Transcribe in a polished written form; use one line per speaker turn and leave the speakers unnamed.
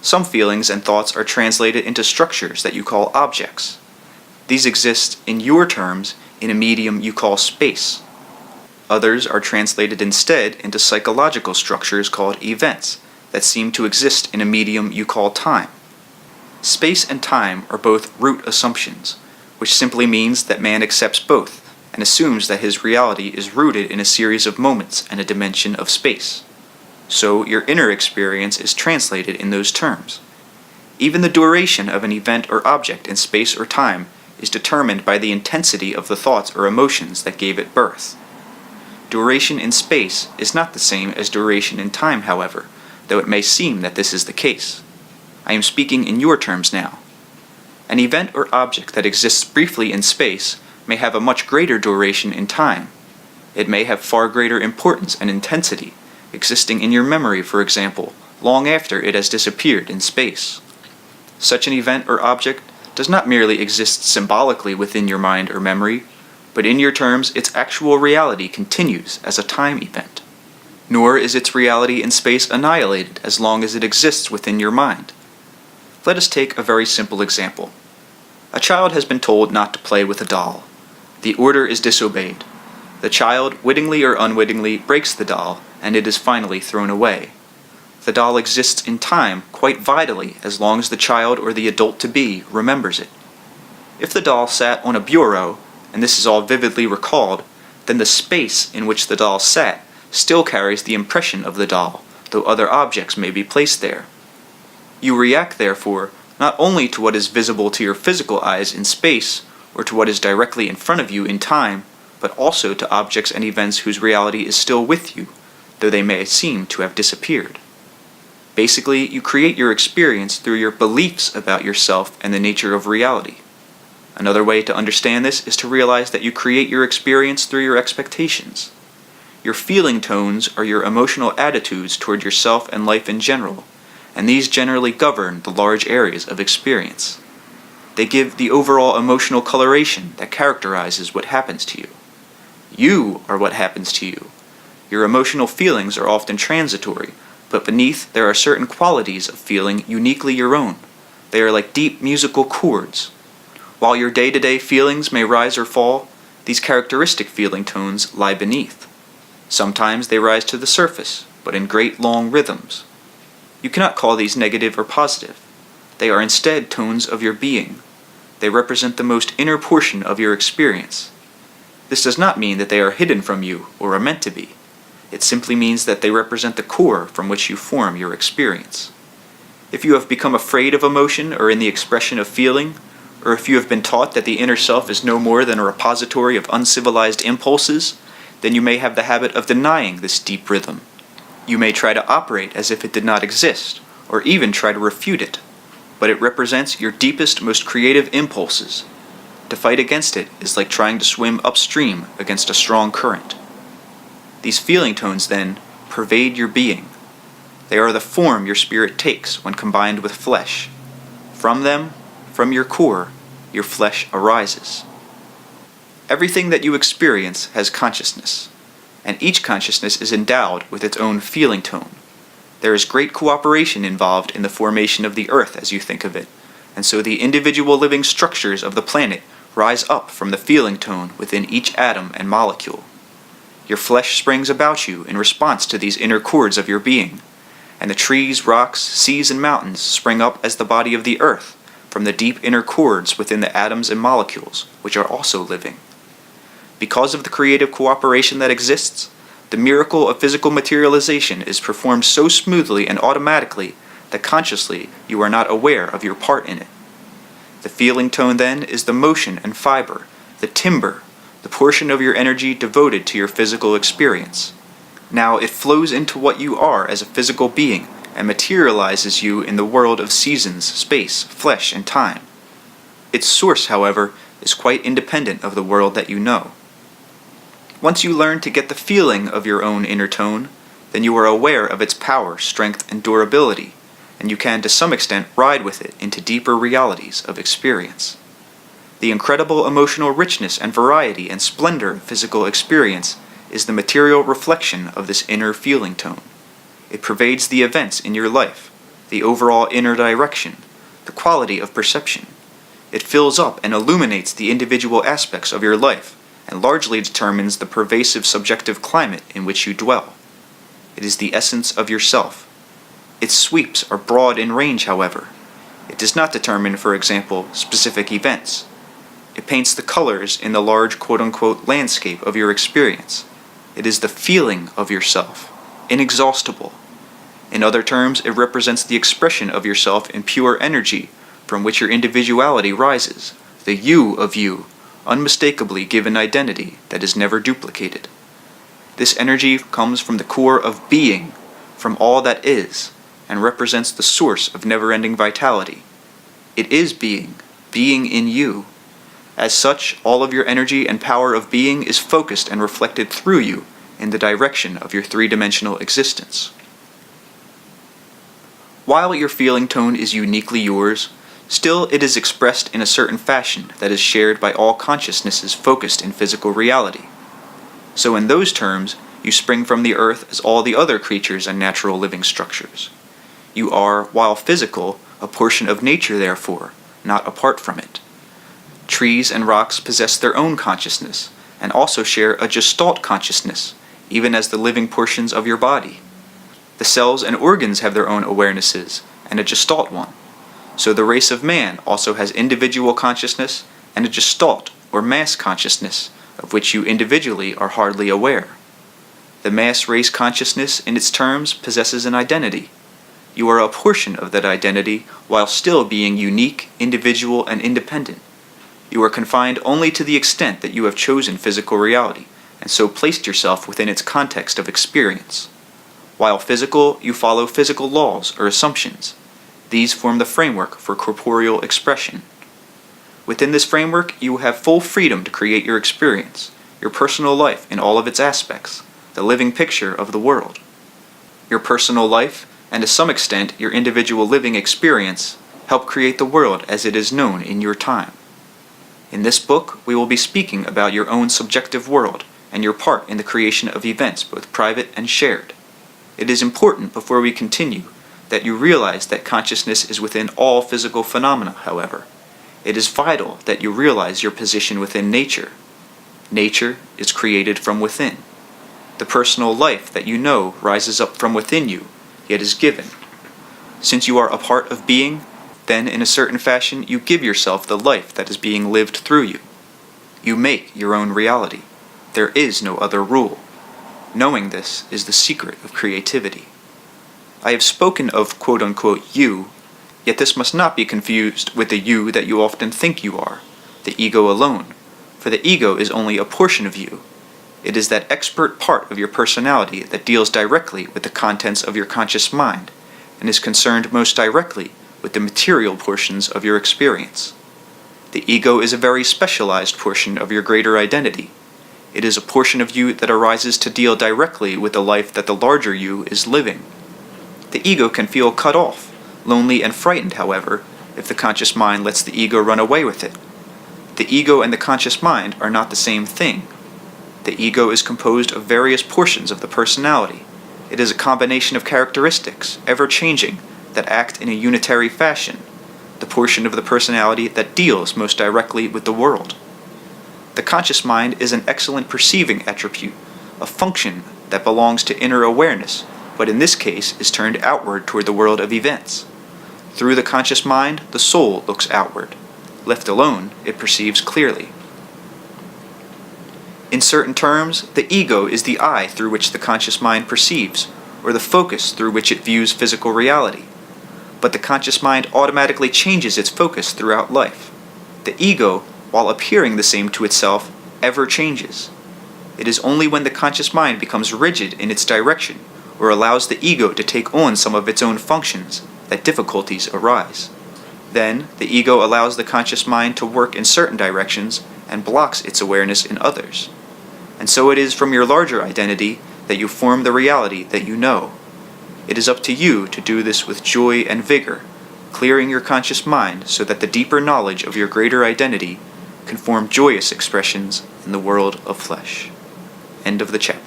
Some feelings and thoughts are translated into structures that you call objects. These exist in your terms in a medium you call space. Others are translated instead into psychological structures called events that seem to exist in a medium you call time. Space and time are both root assumptions, which simply means that man accepts both and assumes that his reality is rooted in a series of moments and a dimension of space. So your inner experience is translated in those terms. Even the duration of an event or object in space or time is determined by the intensity of the thoughts or emotions that gave it birth. Duration in space is not the same as duration in time, however, though it may seem that this is the case. I am speaking in your terms now. An event or object that exists briefly in space may have a much greater duration in time. It may have far greater importance and intensity, existing in your memory, for example, long after it has disappeared in space. Such an event or object does not merely exist symbolically within your mind or memory, but in your terms its actual reality continues as a time event. Nor is its reality in space annihilated as long as it exists within your mind. Let us take a very simple example. A child has been told not to play with a doll. The order is disobeyed. The child, wittingly or unwittingly, breaks the doll, and it is finally thrown away. The doll exists in time quite vitally as long as the child or the adult-to-be remembers it. If the doll sat on a bureau, and this is all vividly recalled, then the space in which the doll sat still carries the impression of the doll, though other objects may be placed there. You react, therefore, not only to what is visible to your physical eyes in space, or to what is directly in front of you in time, but also to objects and events whose reality is still with you, though they may seem to have disappeared. Basically, you create your experience through your beliefs about yourself and the nature of reality. Another way to understand this is to realize that you create your experience through your expectations. Your feeling tones are your emotional attitudes toward yourself and life in general, and these generally govern the large areas of experience. They give the overall emotional coloration that characterizes what happens to you. You are what happens to you. Your emotional feelings are often transitory, but beneath there are certain qualities of feeling uniquely your own. They are like deep musical chords. While your day-to-day feelings may rise or fall, these characteristic feeling tones lie beneath. Sometimes they rise to the surface, but in great long rhythms. You cannot call these negative or positive. They are instead tones of your being. They represent the most inner portion of your experience. This does not mean that they are hidden from you or are meant to be. It simply means that they represent the core from which you form your experience. If you have become afraid of emotion or in the expression of feeling, or if you have been taught that the inner self is no more than a repository of uncivilized impulses, then you may have the habit of denying this deep rhythm. You may try to operate as if it did not exist, or even try to refute it, but it represents your deepest, most creative impulses. To fight against it is like trying to swim upstream against a strong current. These feeling tones, then, pervade your being. They are the form your spirit takes when combined with flesh. From them, from your core, your flesh arises. Everything that you experience has consciousness, and each consciousness is endowed with its own feeling tone. There is great cooperation involved in the formation of the earth as you think of it, and so the individual living structures of the planet rise up from the feeling tone within each atom and molecule. Your flesh springs about you in response to these inner chords of your being, and the trees, rocks, seas, and mountains spring up as the body of the earth from the deep inner chords within the atoms and molecules, which are also living. Because of the creative cooperation that exists, the miracle of physical materialization is performed so smoothly and automatically that consciously you are not aware of your part in it. The feeling tone, then, is the motion and fiber, the timber, the portion of your energy devoted to your physical experience. Now it flows into what you are as a physical being and materializes you in the world of seasons, space, flesh, and time. Its source, however, is quite independent of the world that you know. Once you learn to get the feeling of your own inner tone, then you are aware of its power, strength, and durability, and you can to some extent ride with it into deeper realities of experience. The incredible emotional richness and variety and splendor of physical experience is the material reflection of this inner feeling tone. It pervades the events in your life, the overall inner direction, the quality of perception. It fills up and illuminates the individual aspects of your life and largely determines the pervasive subjective climate in which you dwell. It is the essence of yourself. Its sweeps are broad in range, however. It does not determine, for example, specific events. It paints the colors in the large quote-unquote landscape of your experience. It is the feeling of yourself, inexhaustible. In other terms, it represents the expression of yourself in pure energy from which your individuality rises, the you of you, unmistakably given identity that is never duplicated. This energy comes from the core of being, from all that is, and represents the source of never-ending vitality. It is being in you. As such, all of your energy and power of being is focused and reflected through you in the direction of your three-dimensional existence. While your feeling tone is uniquely yours, still it is expressed in a certain fashion that is shared by all consciousnesses focused in physical reality. So in those terms, you spring from the earth as all the other creatures and natural living structures. You are, while physical, a portion of nature therefore, not apart from it. Trees and rocks possess their own consciousness, and also share a gestalt consciousness, even as the living portions of your body. The cells and organs have their own awarenesses, and a gestalt one. So the race of man also has individual consciousness and a gestalt or mass consciousness, of which you individually are hardly aware. The mass race consciousness, in its terms, possesses an identity. You are a portion of that identity while still being unique, individual, and independent. You are confined only to the extent that you have chosen physical reality, and so placed yourself within its context of experience. While physical, you follow physical laws or assumptions. These form the framework for corporeal expression. Within this framework, you have full freedom to create your experience, your personal life in all of its aspects, the living picture of the world. Your personal life, and to some extent your individual living experience, help create the world as it is known in your time. In this book, we will be speaking about your own subjective world and your part in the creation of events, both private and shared. It is important, before we continue, that you realize that consciousness is within all physical phenomena, however. It is vital that you realize your position within nature. Nature is created from within. The personal life that you know rises up from within you, yet is given. Since you are a part of being, then in a certain fashion you give yourself the life that is being lived through you. You make your own reality. There is no other rule. Knowing this is the secret of creativity. I have spoken of quote-unquote you, yet this must not be confused with the you that you often think you are, the ego alone, for the ego is only a portion of you. It is that expert part of your personality that deals directly with the contents of your conscious mind, and is concerned most directly with the material portions of your experience. The ego is a very specialized portion of your greater identity. It is a portion of you that arises to deal directly with the life that the larger you is living. The ego can feel cut off, lonely and frightened, however, if the conscious mind lets the ego run away with it. The ego and the conscious mind are not the same thing. The ego is composed of various portions of the personality. It is a combination of characteristics, ever-changing, that act in a unitary fashion, the portion of the personality that deals most directly with the world. The conscious mind is an excellent perceiving attribute, a function that belongs to inner awareness, but in this case is turned outward toward the world of events. Through the conscious mind, the soul looks outward. Left alone, it perceives clearly. In certain terms, the ego is the eye through which the conscious mind perceives, or the focus through which it views physical reality. But the conscious mind automatically changes its focus throughout life. The ego, while appearing the same to itself, ever changes. It is only when the conscious mind becomes rigid in its direction, or allows the ego to take on some of its own functions, that difficulties arise. Then, the ego allows the conscious mind to work in certain directions and blocks its awareness in others. And so it is from your larger identity that you form the reality that you know. It is up to you to do this with joy and vigor, clearing your conscious mind so that the deeper knowledge of your greater identity can form joyous expressions in the world of flesh. End of the chapter.